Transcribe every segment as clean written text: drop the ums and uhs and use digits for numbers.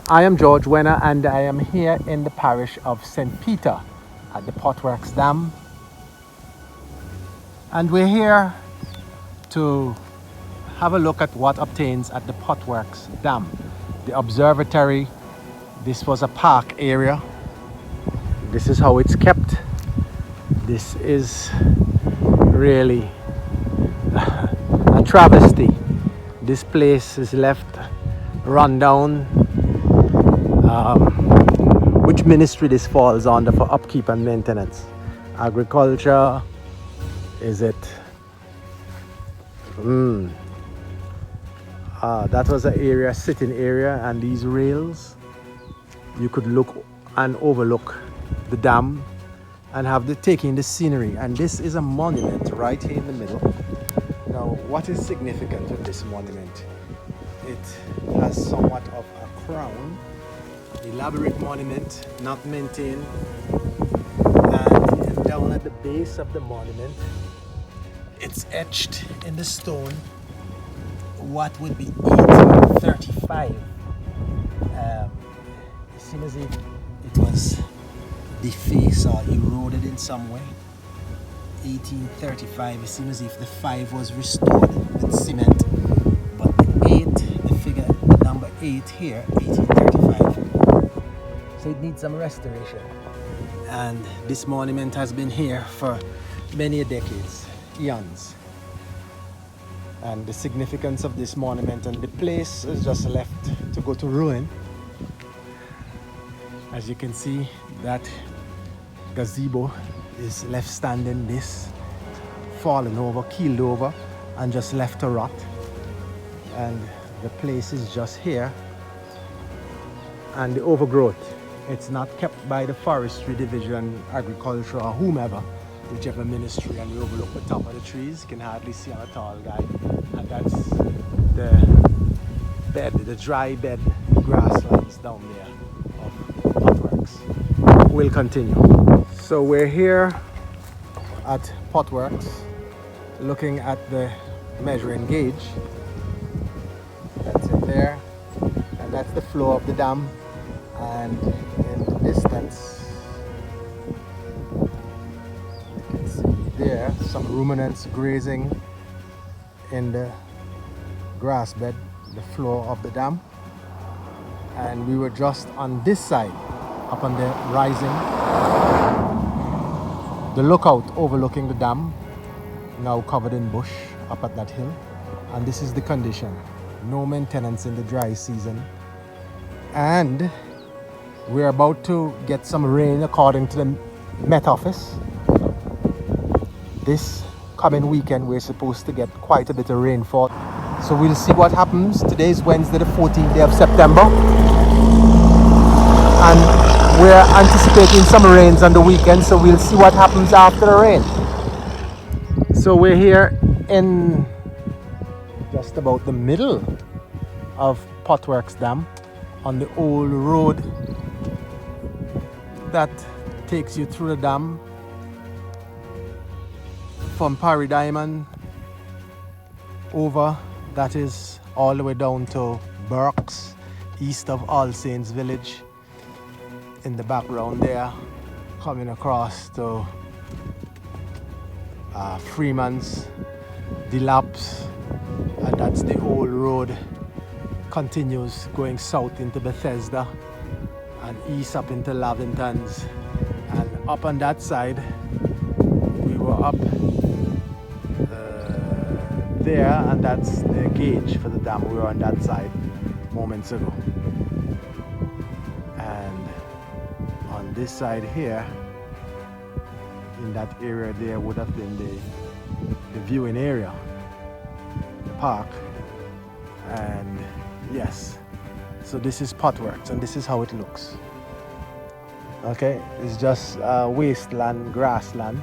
I am George Wenner and I am here in the parish of St. Peter at the Potworks Dam. And we're here to have a look at what obtains at the Potworks Dam. The observatory, this was a park area. This is how it's kept. This is really a travesty. This place is left run down. Which ministry this falls under for upkeep and maintenance? Agriculture? Is it? That was an area, sitting area, and these rails, you could look and overlook the dam and have taking the scenery. And this is a monument right here in the middle. Now, what is significant with this monument? It has somewhat of a crown, elaborate monument, not maintained, and down at the base of the monument, it's etched in the stone what would be 1835. It seems as if it was defaced or eroded in some way. 1835, it seems as if the 5 was restored with cement, but the number 8 here, 1835. So it needs some restoration. And this monument has been here for many decades, eons. And the significance of this monument, and the place is just left to go to ruin. As you can see, that gazebo is left standing, this fallen over, keeled over, and just left to rot. And the place is just here. And the overgrowth, it's not kept by the forestry division, agriculture, or whomever, whichever ministry, and we overlook the top of the trees. You can hardly see on a tall guy. And that's the bed, the dry bed grasslands down there of Potworks. We'll continue. So we're here at Potworks, looking at the measuring gauge. That's it there, and that's the flow of the dam. And in the distance, you can see there some ruminants grazing in the grass bed, the floor of the dam. And we were just on this side, up on the rising, the lookout overlooking the dam, now covered in bush up at that hill. And this is the condition. No maintenance in the dry season. And we're about to get some rain according to the Met Office. This coming weekend we're supposed to get quite a bit of rainfall. So we'll see what happens. Today is Wednesday the 14th day of September. And we're anticipating some rains on the weekend, so we'll see what happens after the rain. So we're here in just about the middle of Potworks Dam on the old road that takes you through the dam from Parry Diamond over, that is all the way down to Burks, east of All Saints Village. In the background there, coming across to Freeman's, Delaps, and that's the old road. Continues going south into Bethesda and east up into Lavingtons. And up on that side, we were up there, and that's the gauge for the dam. We were on that side moments ago. And on this side here, in that area there would have been the viewing area, the park. And yes, so this is Potworks, and this is how it looks. Okay, it's just wasteland, grassland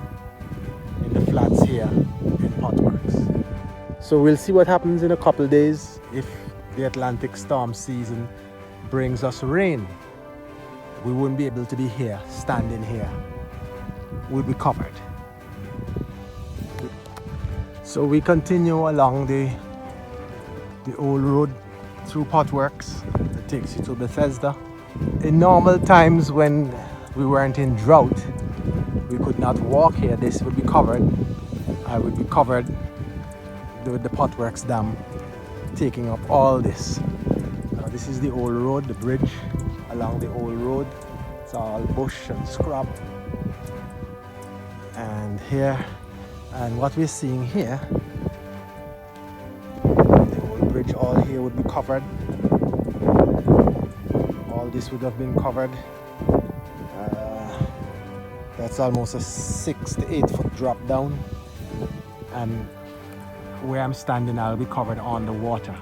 in the flats here in Potworks. So we'll see what happens in a couple days if the Atlantic storm season brings us rain. We wouldn't be able to be here, standing here. We'll be covered. So we continue along the old road through Potworks. It takes you to Bethesda. In normal times when we weren't in drought, we could not walk here. This would be covered. I would be covered with the Potworks Dam taking up all this. This is the old road, the bridge along the old road. It's all bush and scrub. And here, and what we're seeing here, the old bridge, all here would be covered. All this would have been covered. That's almost a 6 to 8 foot drop down. And where I'm standing, I'll be covered on the water.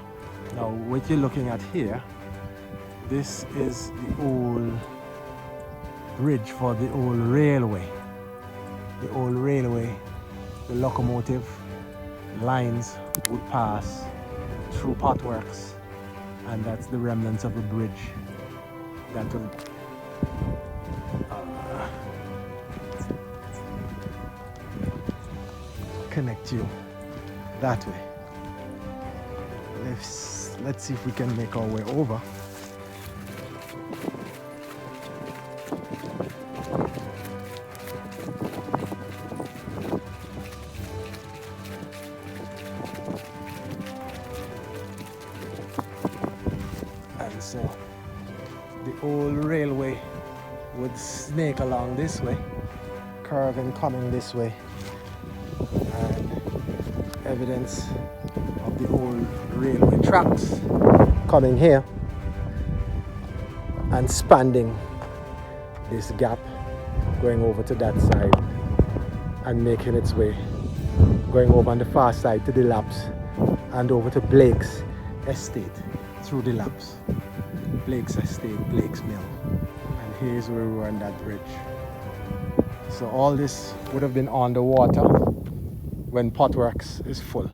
Now, what you're looking at here, this is the old bridge for the old railway. The old railway, the locomotive lines would pass through Potworks, and that's the remnants of a bridge that will connect you that way. Let's see if we can make our way over. And so the old railway would snake along this way, curving, coming this way, and evidence of the old railway tracks coming here and spanning this gap, going over to that side and making its way, going over on the far side to the laps and over to Blake's estate through the laps. Blake's estate, Blake's mill, and here's where we were on that bridge. So all this would have been on the water when Potworks is full.